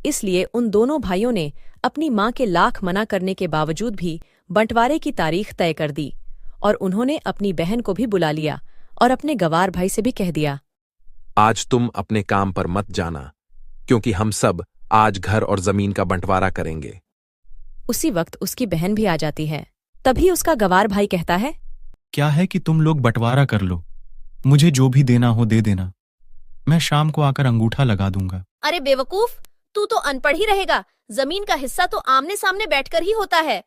इसलिए उन दोनों भाइयों ने अपनी माँ के लाख मना करने के बावजूद भी बंटवारे की तारीख तय कर दी और उन्होंने अपनी बहन को भी बुला लिया और अपने गवार भाई से भी कह दिया, आज तुम अपने काम पर मत जाना, क्योंकि हम सब आज घर और जमीन का बंटवारा करेंगे। उसी वक्त उसकी बहन भी आ जाती है। तभी उसका गवार भाई कहता है, क्या है कि तुम लोग बंटवारा कर लो, मुझे जो भी देना हो दे देना, मैं शाम को आकर अंगूठा लगा दूंगा। अरे बेवकूफ, तू तो अनपढ़ ही रहेगा। जमीन का हिस्सा तो आमने सामने बैठकर ही होता है।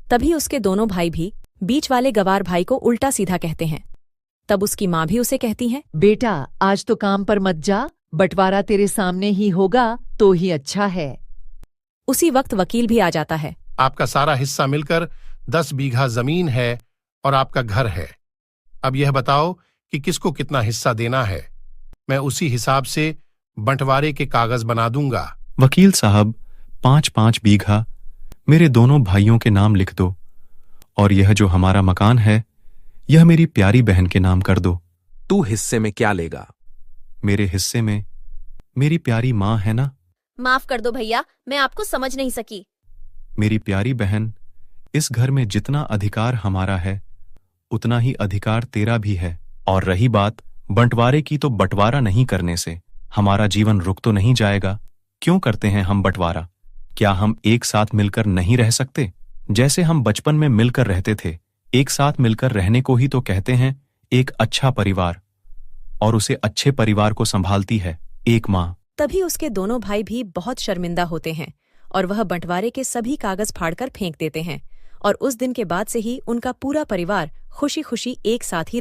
तभी उसके दोनों भाई भी बीच वाले गवार भाई को उल्टा सीधा कहते हैं। तब उसकी माँ भी उसे कहती है, बेटा आज तो काम पर मत जा, बंटवारा तेरे सामने ही होगा तो ही अच्छा है। उसी वक्त वकील भी आ जाता है। आपका सारा हिस्सा मिलकर 10 बीघा जमीन है और आपका घर है। अब यह बताओ कि किसको कितना हिस्सा देना है। मैं उसी हिसाब से बंटवारे के कागज बना दूंगा। वकील साहब, 5-5 बीघा मेरे दोनों भाइयों के नाम लिख दो, और यह जो हमारा मकान है यह मेरी प्यारी बहन के नाम कर दो। तू हिस्से में क्या लेगा? मेरे हिस्से में मेरी प्यारी माँ है ना। माफ कर दो भैया, मैं आपको समझ नहीं सकी। मेरी प्यारी बहन, इस घर में जितना अधिकार हमारा है उतना ही अधिकार तेरा भी है। और रही बात बंटवारे की, तो बंटवारा नहीं करने से हमारा जीवन रुक तो नहीं जाएगा। क्यों करते हैं हम बंटवारा? क्या हम एक साथ मिलकर नहीं रह सकते? जैसे हम बचपन में मिलकर रहते थे, एक साथ मिलकर रहने को ही तो कहते हैं एक अच्छा परिवार, और उसे अच्छे परिवार को संभालती है एक माँ। तभी उसके दोनों भाई भी बहुत शर्मिंदा होते हैं और वह बंटवारे के सभी कागज फाड़कर फेंक देते हैं और उस दिन के बाद से ही उनका पूरा परिवार खुशी खुशी एक साथ ही